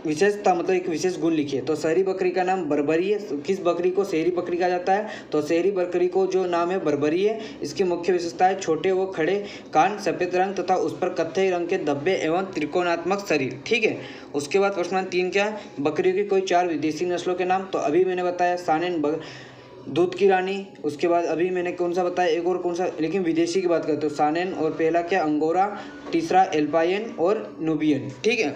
विशेषता मतलब एक विशेष गुण लिखिए। तो शहरी बकरी का नाम बर्बरी है। किस बकरी को शहरी बकरी कहा जाता है? तो शहरी बकरी को जो नाम है बर्बरी है। इसकी मुख्य विशेषता है छोटे व खड़े कान, सफेद रंग तथा उस पर कत्थई रंग के धब्बे एवं त्रिकोणात्मक शरीर। ठीक है, उसके बाद प्रश्न 3 क्या है, बकरियों की कोई 4 विदेशी नस्लों के नाम। तो अभी मैंने बताया सानेन, दूध की रानी, उसके बाद अभी मैंने कौन सा बताया, एक और कौन सा, लेकिन विदेशी की बात करते हो, सानेन, और पहला क्या अंगोरा, तीसरा एल्पाइन और नुबियन। ठीक है,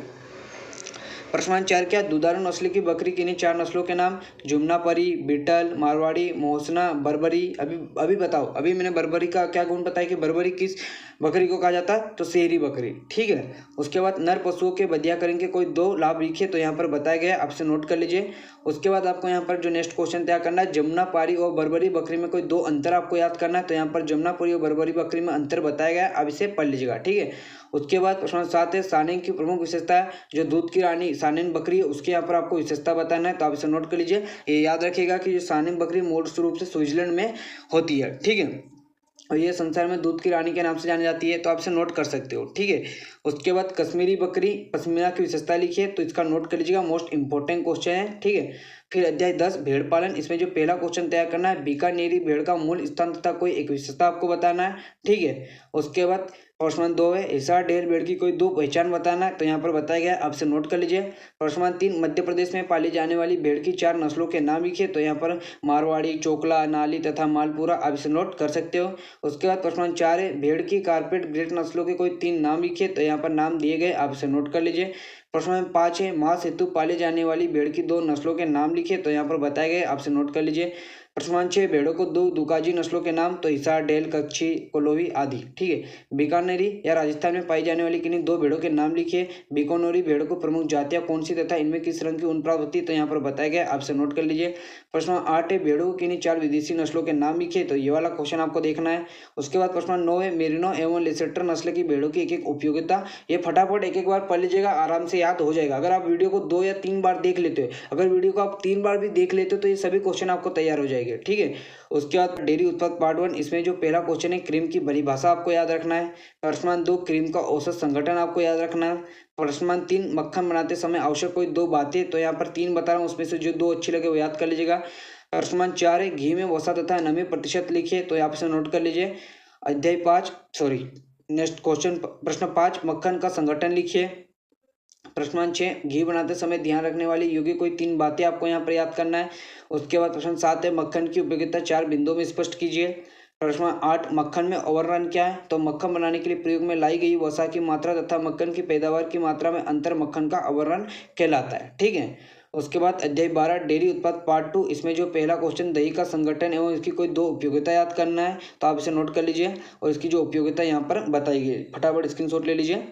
प्रश्न 4 क्या, दुधारू नस्ल की बकरी किन्हीं 4 नस्लों के नाम। जुमनापरी, बीटल, मारवाड़ी, मोहसना, बर्बरी। अभी बताओ, अभी मैंने बर्बरी का क्या गुण बताया कि बर्बरी किस बकरी को कहा जाता है, तो शहरी बकरी। ठीक है, उसके बाद नर पशुओं के बधियाकरण के कोई 2 लाभ लिखिए। तो यहाँ पर बताया गया, आपसे नोट कर लीजिए। उसके बाद आपको यहाँ पर जो नेक्स्ट क्वेश्चन तैयार करना है, जमुनापारी और बर्बरी बकरी में कोई 2 अंतर आपको याद करना है। तो यहाँ पर जमुनापुरी और बर्बरी बकरी में अंतर बताया गया है, आप इसे पढ़ लीजिएगा। ठीक है, उसके बाद प्रश्न 7 है, सानेन की प्रमुख विशेषता है, जो दूध की रानी सानेन बकरी है उसके यहाँ पर आपको विशेषता बताना है। तो आप इसे नोट कर लीजिए। ये याद रखिएगा कि जो सानेन बकरी मूल रूप से स्विट्जरलैंड में होती है। ठीक है, और ये संसार में दूध की रानी के नाम से जानी जाती है। तो आप इसे नोट कर सकते हो। ठीक है, उसके बाद कश्मीरी बकरी, पश्मीना की विशेषता लिखिए। तो इसका नोट कर लीजिएगा, मोस्ट इंपॉर्टेंट क्वेश्चन है। ठीक है, फिर अध्याय 10 भेड़ पालन। इसमें जो पहला क्वेश्चन तैयार करना है, बीकानेरी भेड़ का मूल स्थान तथा कोई एक विशेषता आपको बताना है। ठीक है, उसके बाद प्रश्न 2 है, हिसार ढेर भेड़ की कोई 2 पहचान बताना है। तो यहाँ पर बताया गया, आपसे नोट कर लीजिए। प्रश्न 3, मध्य प्रदेश में पाली जाने वाली भेड़ की 4 नस्लों के नाम लिखिए। तो यहाँ पर मारवाड़ी, चोकला, नाली तथा मालपुरा, आप इसे नोट कर सकते हो। उसके बाद प्रश्न 4 है, भेड़ की कारपेट ग्रेट नस्लों के कोई 3 नाम लिखिए। तो यहाँ पर नाम दिए गए, आप इसे नोट कर लीजिए। प्रश्न 5 है, मांस हेतु पाले जाने वाली भेड़ की 2 नस्लों के नाम लिखिए। तो यहाँ पर बताए गए, आपसे नोट कर लीजिए। प्रश्न 6, भेड़ों को 2 दुकाजी नस्लों के नाम। तो हिसार, डेल, कच्छी, कोलोवी आदि। ठीक है, बीकानेरी या राजस्थान में पाई जाने वाली किन्हीं 2 भेड़ों के नाम लिखिए। बीकानेरी भेड़ को प्रमुख जातियां कौन सी तथा इनमें किस रंग की ऊन प्राप्त होती है। तो यहाँ पर बताया गया, आपसे नोट कर लीजिए। प्रश्न 8 है, भेड़ों को किन्हीं 4 विदेशी नस्लों के नाम लिखिए। तो ये वाला क्वेश्चन आपको देखना है। उसके बाद प्रश्न 9 है, मेरिनो एवं लेसेटर नस्ल की भेड़ों की एक उपयोगिता। ये फटाफट एक बार पढ़ लीजिएगा, आराम से याद हो जाएगा। अगर आप वीडियो को 2 या 3 बार देख लेते हो, अगर वीडियो को आप 3 बार भी देख लेते हो, तो ये सभी क्वेश्चन आपको तैयार हो जाएंगे। ठीक है, उसके बाद डेयरी उत्पाद पार्ट 1। इसमें जो पहला क्वेश्चन है, क्रीम की परिभाषा आपको याद रखना है। प्रश्न 2, क्रीम का औसत संगठन आपको याद रखना है। प्रश्न 3, मक्खन बनाते समय आवश्यक कोई 2 बातें। तो यहाँ पर 3 बता रहा हूँ, उसमें से जो 2 अच्छी लगे वो याद कर लीजिएगा। प्रश्न 4 है, घी में वसा तथा नमी प्रतिशत लिखिए। तो यहाँ से नोट कर लीजिए। अध्याय 5 सॉरी नेक्स्ट क्वेश्चन प्रश्न 5, मक्खन का संगठन लिखिए। प्रश्न 6, घी बनाते समय ध्यान रखने वाली योग्य कोई 3 बातें आपको यहाँ पर याद करना है। उसके बाद प्रश्न 7 है, मक्खन की उपयोगिता 4 बिंदुओं में स्पष्ट कीजिए। प्रश्न 8, मक्खन में ओवररन क्या है? तो मक्खन बनाने के लिए प्रयोग में लाई गई वसा की मात्रा तथा मक्खन की पैदावार की मात्रा में अंतर मक्खन का ओवररन कहलाता है। ठीक है। उसके बाद अध्याय 12, डेयरी उत्पाद पार्ट 2, इसमें जो पहला क्वेश्चन दही का संगठन एवं इसकी कोई 2 उपयोगिता याद करना है, तो आप इसे नोट कर लीजिए और इसकी जो उपयोगिता यहाँ पर बताई गई, फटाफट स्क्रीनशॉट ले लीजिए।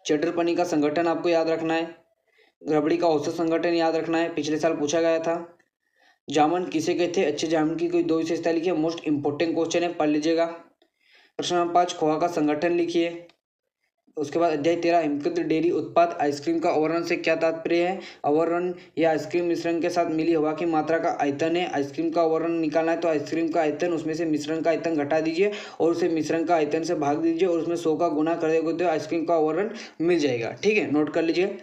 चटर पनी का संगठन आपको याद रखना है। रबड़ी का औसत संगठन याद रखना है, पिछले साल पूछा गया था। जामुन किसे कहते हैं? अच्छे जामुन की कोई 2 विशेषता लिखिए, मोस्ट इंपॉर्टेंट क्वेश्चन है, पढ़ लीजिएगा। प्रश्न नंबर 5, खोआ का संगठन लिखिए। उसके बाद अध्याय 13, हिमकृत डेयरी उत्पाद आइसक्रीम का अवरण से क्या तात्पर्य है? अवरण या आइसक्रीम मिश्रण के साथ मिली हवा की मात्रा का आयतन है। आइसक्रीम का अवरण निकालना है तो आइसक्रीम का आयतन, उसमें से मिश्रण का आयतन घटा दीजिए और उसे मिश्रण का आयतन से भाग दीजिए और उसमें 100 का गुना कर देंगे तो आइसक्रीम का अवरण मिल जाएगा। ठीक है, नोट कर लीजिए।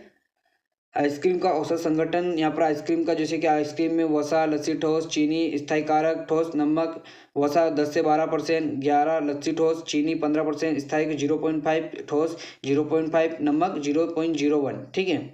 आइसक्रीम का औसत संगठन, यहाँ पर आइसक्रीम का जैसे कि आइसक्रीम में वसा, लस्सी ठोस, चीनी, स्थायी कारक, ठोस नमक, वसा 10 से 12%, 11 लस्सी ठोस, चीनी 15%, स्थायी 0.5, ठोस 0.5, नमक 0.01। ठीक है।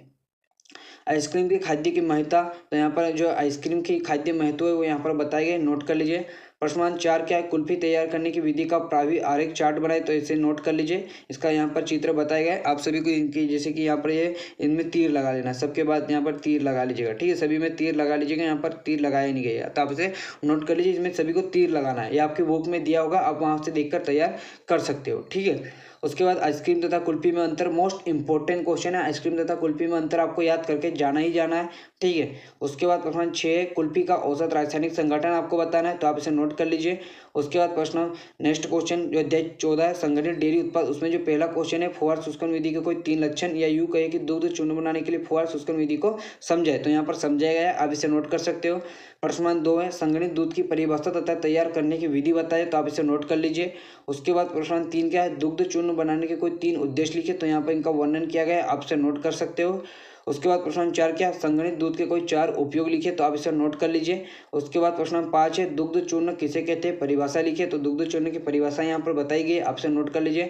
आइसक्रीम की खाद्य की महत्ता, तो यहाँ पर जो आइसक्रीम की खाद्य महत्व है वो यहाँ पर बताए गए, नोट कर लीजिए। प्रश्न 4 क्या है? कुल्फी तैयार करने की विधि का प्रावी आरेख चार्ट बनाए, तो इसे नोट कर लीजिए। इसका यहाँ पर चित्र बताया गया है, आप सभी को इनकी जैसे कि यहाँ पर ये इनमें तीर लगा लेना, सबके बाद यहाँ पर तीर लगा लीजिएगा। ठीक है, सभी में तीर लगा लीजिएगा, यहाँ पर तीर लगाया नहीं गया तो आप इसे नोट कर लीजिए, इसमें सभी को तीर लगाना है। ये आपकी बुक में दिया होगा, आप वहाँ से देखकर तैयार कर सकते हो। ठीक है। उसके बाद आइसक्रीम तथा कुल्फी में अंतर, मोस्ट इंपॉर्टेंट क्वेश्चन है। आइसक्रीम तथा कुल्फी में अंतर आपको याद करके जाना ही जाना है। ठीक है। उसके बाद प्रश्न 6, कुल्फी का औसत रासायनिक संगठन आपको बताना है, तो आप इसे नोट कर लीजिए। उसके बाद प्रश्न नेक्स्ट क्वेश्चन जो अध्याय 14 है, संगठित डेयरी उत्पाद, उसमें जो पहला क्वेश्चन है, फुहार शुष्कन विधि के कोई 3 लक्षण, या यूं कहे कि दुग्ध चूर्ण बनाने के लिए फुहार शुष्कन विधि को समझाए, तो यहाँ पर समझाया गया है, आप इसे नोट कर सकते हो। प्रश्न 2 है, संगठित दूध की परिभाषा तथा तैयार करने की विधि बताए, तो आप इसे नोट कर लीजिए। उसके बाद प्रश्न 3 क्या है? दुग्ध चूर्ण बनाने के कोई 3 उद्देश्य लिखे, तो यहाँ पर इनका वर्णन किया गया है, आप इसे नोट कर सकते हो। उसके बाद प्रश्न 4 क्या? संगठित दूध के कोई 4 उपयोग लिखे, तो आप इसे नोट कर लीजिए। उसके बाद प्रश्न 5 है, दुग्ध चूर्ण किसे कहते हैं? परिभाषा लिखिए, तो दुग्ध चूर्ण की परिभाषा यहाँ पर बताई गई है, आप इसे नोट कर लीजिए।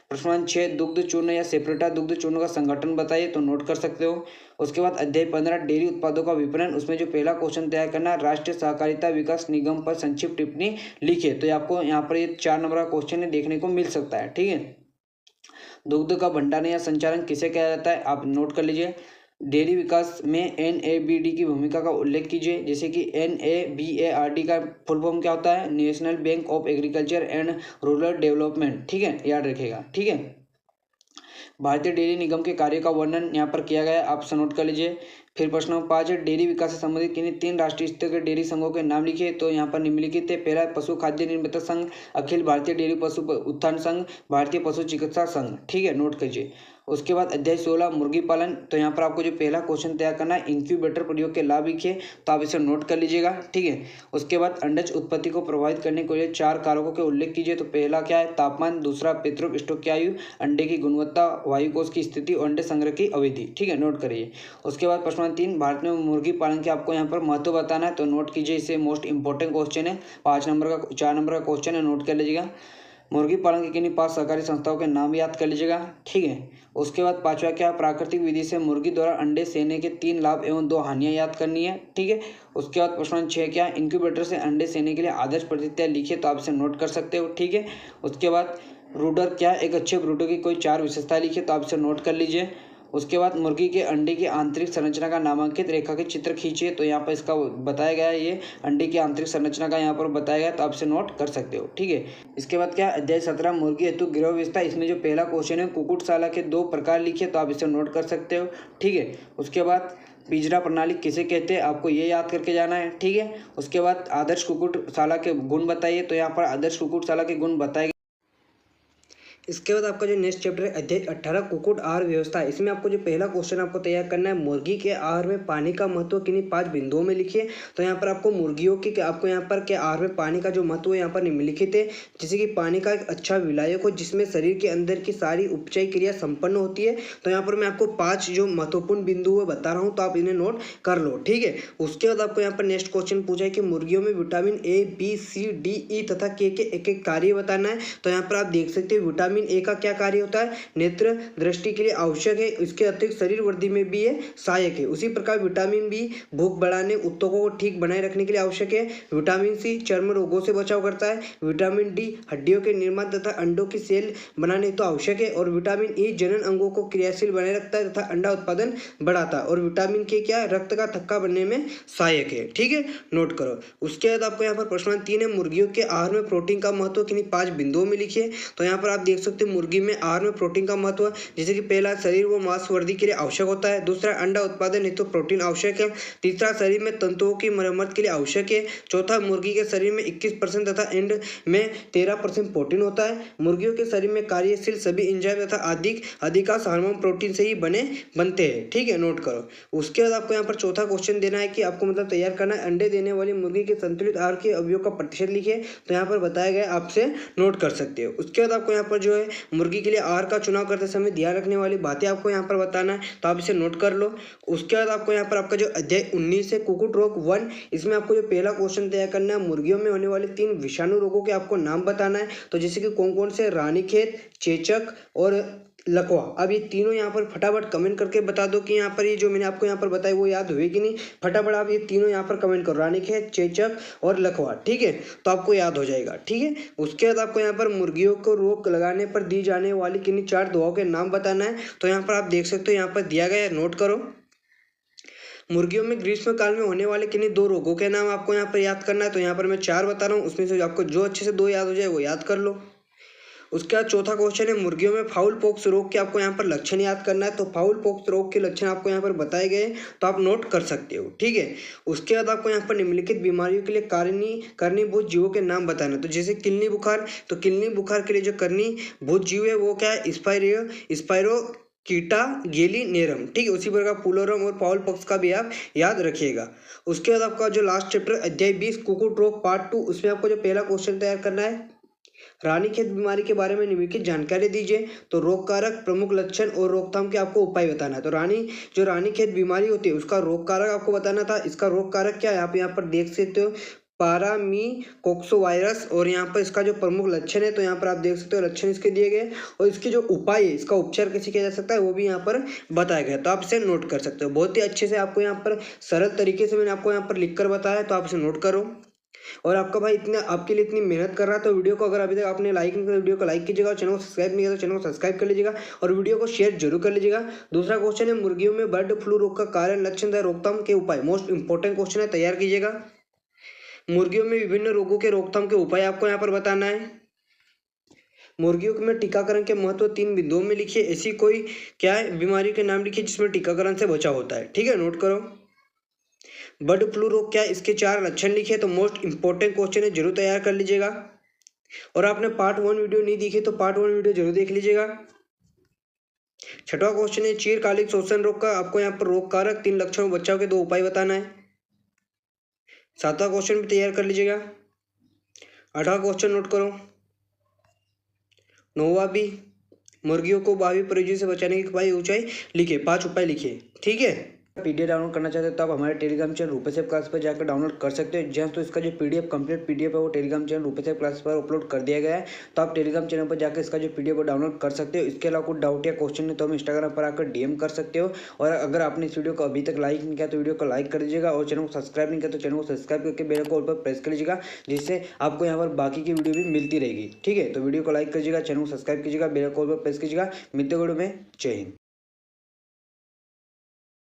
प्रश्न 6, दुग्ध चूर्ण या सेपरेटा दुग्ध चूर्ण का संगठन बताइए, तो नोट कर सकते हो। उसके बाद अध्याय 15, डेयरी उत्पादों का विपणन, उसमें जो पहला क्वेश्चन तैयार करना, राष्ट्रीय सहकारिता विकास निगम पर संक्षिप्त टिप्पणी लिखिए, तो आपको यहाँ पर ये 4 नंबर का क्वेश्चन देखने को मिल सकता है। ठीक है। दुग्ध का भंडारण या संचालन किसे कहा जाता है, आप नोट कर लीजिए। डेयरी विकास में NABD की भूमिका का उल्लेख कीजिए, जैसे कि NABARD का फुल फॉर्म क्या होता है? National bank of agriculture and rural development. ठीक है, याद रखिएगा। ठीक है। भारतीय डेयरी निगम के कार्य का वर्णन यहाँ पर किया गया है, आप नोट कर लीजिए। फिर प्रश्न नंबर 5 है, डेयरी विकास से संबंधित किन्हीं 3 राष्ट्रीय स्तर के डेयरी संघों के नाम लिखिए, तो यहाँ पर निम्नलिखित है। पहला पशु खाद्य निर्माता संघ, अखिल भारतीय डेयरी पशु उत्थान संघ, भारतीय पशु चिकित्सा संघ। ठीक है, नोट कीजिए। उसके बाद अध्याय 16, मुर्गी पालन, तो यहाँ पर आपको जो पहला क्वेश्चन तैयार करना है, इंक्यूबेटर प्रयोग के लाभ लिखिए, तो आप इसे नोट कर लीजिएगा। ठीक है। उसके बाद अंडज उत्पत्ति को प्रभावित करने के लिए 4 कारकों के उल्लेख कीजिए, तो पहला क्या है? तापमान, दूसरा पेट्रोप स्टॉक की आयु, अंडे की गुणवत्ता, वायु कोष की स्थिति और अंडे संग्रह की अवधि। ठीक है, नोट करिए। उसके बाद प्रश्न 3, भारत में मुर्गी पालन के आपको यहाँ पर महत्व बताना है, तो नोट कीजिए, इसे मोस्ट इंपॉर्टेंट क्वेश्चन है, 4 नंबर का क्वेश्चन है, नोट कर लीजिएगा। मुर्गी पालन की किन्हीं 5 सहकारी संस्थाओं के नाम याद कर लीजिएगा। ठीक है। उसके बाद 5वां क्या? प्राकृतिक विधि से मुर्गी द्वारा अंडे सेने के 3 लाभ एवं 2 हानियां याद करनी है। ठीक है। उसके बाद प्रश्न 6 क्या? इंक्यूबेटर से अंडे सेने के लिए आदर्श प्रतिक्रिया लिखिए, तो आप इसे नोट कर सकते हो। ठीक है। उसके बाद ब्रूडर क्या? एक अच्छे ब्रूडर की कोई 4 विशेषता लिखिए, तो आप इसे नोट कर लीजिए। उसके बाद मुर्गी के अंडे की आंतरिक संरचना का नामांकित रेखा के चित्र खींचिए, तो यहाँ पर इसका बताया गया है, ये अंडे की आंतरिक संरचना का यहाँ पर बताया गया, तो आप इसे नोट कर सकते हो। ठीक है। इसके बाद क्या? अध्याय 17, मुर्गी हेतु गृह व्यवस्था, इसमें जो पहला क्वेश्चन है, कुक्कुटशाला के 2 प्रकार लिखिए, तो आप इसे नोट कर सकते हो। ठीक है। उसके बाद पिंजरा प्रणाली किसे कहते हैं, आपको ये याद करके जाना है। ठीक है। उसके बाद आदर्श कुक्कुटशाला के गुण बताइए, तो यहाँ पर आदर्श कुक्कुटशाला के गुण बताए। इसके बाद आपका जो नेक्स्ट चैप्टर है अध्याय 18 कुक्कुट आहार व्यवस्था। इसमें आपको जो पहला क्वेश्चन आपको तैयार करना है, मुर्गी के आहार में पानी का महत्व किन्हीं 5 बिंदुओं में लिखिए। तो यहाँ पर आपको मुर्गियों की आपको यहाँ पर के आहार में पानी का जो महत्व है यहाँ पर निम्नलिखित है। जैसे कि पानी का एक अच्छा विलायक हो जिसमें शरीर के अंदर की सारी उपचय क्रिया संपन्न होती है। तो यहाँ पर मैं आपको 5 जो महत्वपूर्ण बिंदु है बता रहा हूँ, तो आप इन्हें नोट कर लो, ठीक है। उसके बाद आपको यहाँ पर नेक्स्ट क्वेश्चन पूछा है कि मुर्गियों में vitamin A, B, C, D, E तथा के एक एक कार्य बताना है। तो यहाँ पर आप देख सकते हैं विटामिन ए का क्या कार्य होता है, नेत्र दृष्टि के लिए आवश्यक है। इसके अतिरिक्त शरीर वृद्धि में भी ये सहायक है। उसी प्रकार विटामिन बी भूख बढ़ाने, ऊतकों को ठीक बनाए रखने के लिए आवश्यक है। विटामिन सी चर्म रोगों से बचाव करता है। विटामिन डी हड्डियों के निर्माण तथा अंडों की सेल बनाने तो आवश्यक है। और विटामिन ई जनन अंगों को क्रियाशील बनाए रखता है तथा अंडा उत्पादन बढ़ाता है। और विटामिन के क्या रक्त का थक्का बनने में सहायक है, ठीक है, नोट करो। उसके बाद आपको यहाँ पर प्रश्न 3 है, मुर्गियों के आहार में प्रोटीन का महत्व किन्हीं 5 बिंदुओं में लिखिए। तो यहाँ पर आप देख सकते हैं मुर्गी में आहार में प्रोटीन का महत्व, जैसे कि पहला शरीर व मांस वृद्धि के लिए आवश्यक होता है। दूसरा अंडा उत्पादन हेतु प्रोटीन आवश्यक है। तीसरा शरीर में तंतुओं की मरम्मत के लिए आवश्यक है। चौथा मुर्गी के शरीर में 21% तथा एंड में 13% प्रोटीन होता है। मुर्गियों के शरीर में कार्यशील सभी एंजाइम तथा अधिकांश हार्मोन प्रोटीन से ही बनते हैं, ठीक है, नोट करो। उसके बाद आपको यहाँ पर चौथा क्वेश्चन देना है कि आपको मतलब तैयार करना है, अंडे देने वाली मुर्गी के संतुलित आहार के अवयव का प्रतिशत लिखिए। तो यहाँ पर बताया गया, आपसे नोट कर सकते हो। उसके बाद आपको यहाँ पर जो है मुर्गी के लिए आहार का चुनाव करते समय ध्यान रखने वाली बातें आपको यहाँ पर बताना है, तो आप इसे नोट कर लो। उसके बाद आपको यहाँ पर आपका जो अध्याय 19 है कुक्कुट रोग 1, इसमें आपको जो पहला क्वेश्चन तैयार करना है, मुर्गियों में होने वाले 3 विषाणु रोगों के आपको नाम बताना है। तो जैसे कि कौन कौन से, रानीखेत, चेचक और लकवा। अब ये तीनों यहाँ पर फटाफट कमेंट करके बता दो कि यहाँ पर ये जो मैंने आपको यहाँ पर बताया वो याद हुई कि नहीं। फटाफट आप ये तीनों यहाँ पर कमेंट करो, रानीखेत, चेचक और लकवा, ठीक है, तो आपको याद हो जाएगा, ठीक है। उसके बाद आपको यहाँ पर मुर्गियों को रोक लगाने पर दी जाने वाली किन्हीं 4 दवाओं के नाम बताना है। तो यहाँ पर आप देख सकते हो, यहाँ पर दिया गया है, नोट करो। मुर्गियों में ग्रीष्म काल में होने वाले किन्हीं 2 रोगों के नाम आपको यहाँ पर याद करना है। तो यहाँ पर मैं 4 बता रहा हूँ, उसमें से आपको जो अच्छे से 2 याद हो जाए वो याद कर लो। उसके बाद चौथा क्वेश्चन है, मुर्गियों में फाउल पॉक्स रोग के आपको यहाँ पर लक्षण याद करना है। तो फाउल पॉक्स रोग के लक्षण आपको यहाँ पर बताए गए, तो आप नोट कर सकते हो, ठीक है। उसके बाद आपको यहाँ पर निम्नलिखित बीमारियों के लिए कारणीभूत जीवों के नाम बताना है। तो जैसे किलनी बुखार, तो किलनी बुखार के लिए जो कारणीभूत जीव है वो क्या है, स्पाइरो कीटा गेली नेरम, ठीक है। उसी प्रकार पुलोरम और फाउल पॉक्स का भी आप याद रखिएगा। उसके बाद आपका जो लास्ट चैप्टर अध्याय 20 कुक्कुट रोग पार्ट 2, उसमें आपको जो पहला क्वेश्चन तैयार करना है, रानीखेत बीमारी के बारे में निम्नलिखित जानकारी दीजिए। तो रोग कारक, प्रमुख लक्षण और रोकथाम के आपको उपाय बताना है। तो रानीखेत बीमारी होती है उसका रोग कारक आपको बताना था। इसका रोग कारक क्या है, आप यहाँ पर देख सकते हो, पारामीकोक्सोवायरस। और यहाँ पर इसका जो प्रमुख लक्षण है, तो यहाँ पर आप देख सकते हो लक्षण इसके दिए गए, और इसके जो उपाय है, इसका उपचार कैसे किया जा सकता है वो भी यहाँ पर बताया गया, तो आप इसे नोट कर सकते हो। बहुत ही अच्छे से आपको यहाँ पर सरल तरीके से मैंने आपको यहाँ पर लिख कर बताया, तो आप इसे नोट करो। और आपका भाई इतना आपके लिए इतनी मेहनत कर रहा है, तो वीडियो को अगर अभी तक आपने लाइक नहीं किया, वीडियो को लाइक कीजिएगा। और चैनल को सब्सक्राइब नहीं किया तो चैनल को सब्सक्राइब कर लीजिएगा, और वीडियो को शेयर जरूर कर लीजिएगा। दूसरा क्वेश्चन है, मुर्गियों में बर्ड फ्लू रोग का कारण, लक्षण तथा रोकथाम के उपाय। मोस्ट इंपॉर्टेंट क्वेश्चन है, तैयार कीजिएगा। मुर्गियों में विभिन्न रोगों के रोकथाम के उपाय आपको यहाँ पर बताना है। मुर्गियों में टीकाकरण के महत्व 3 बिंदुओं में लिखिए। ऐसी कोई क्या है बीमारी के नाम लिखिए जिसमें टीकाकरण से बचाव होता है, ठीक है, नोट करो। बर्ड फ्लू रोग क्या है, इसके 4 लक्षण लिखे। तो मोस्ट इंपॉर्टेंट क्वेश्चन है, जरूर तैयार कर लीजिएगा। और आपने पार्ट 1 वीडियो नहीं देखी तो पार्ट 1 वीडियो जरूर देख लीजिएगा। छठवां क्वेश्चन है, चिरकालिक श्वसन रोग का आपको यहाँ पर रोग कारक, 3 लक्षणों, बचाव के 2 उपाय बताना है। 7वां क्वेश्चन भी तैयार कर लीजिएगा। 8वां क्वेश्चन नोट करो। 9वां भी, मुर्गियों को बावी परिजीवी से बचाने की उपाय ऊंचाई लिखिए, 5 उपाय लिखिए, ठीक है। पीडीएफ डाउनलोड करना चाहते हो तो आप हमारे टेलीग्राम चैनल रूपेश क्लास पर जाकर डाउनलोड कर सकते हो। जहाँ तो इसका जो पीडीएफ कंप्लीट पीडीएफ है वो टेलीग्राम चैनल रूपेश क्लास पर अपलोड कर दिया गया है, तो आप टेलीग्राम चैनल पर जाकर इसका जो पीडीएफ डाउनलोड कर सकते हो। इसके अलावा कुछ डाउट या क्वेश्चन है तो हम इंस्टाग्राम पर आकर डीएम कर सकते हो। और अगर आपने इस वीडियो को अभी तक लाइक नहीं किया तो वीडियो को लाइक कर दीजिएगा, और चैनल को सब्सक्राइब नहीं किया तो चैनल को सब्सक्राइब करके बेल को ऑल पर प्रेस कर लीजिएगा, जिससे आपको यहाँ पर बाकी की वीडियो भी मिलती रहेगी, ठीक है। तो वीडियो को लाइक कीजिएगा, चैनल को सब्सक्राइब कीजिएगा, बेल को ऑल पर प्रेस कीजिएगा। मिलते वीडियो में, जय हिंद।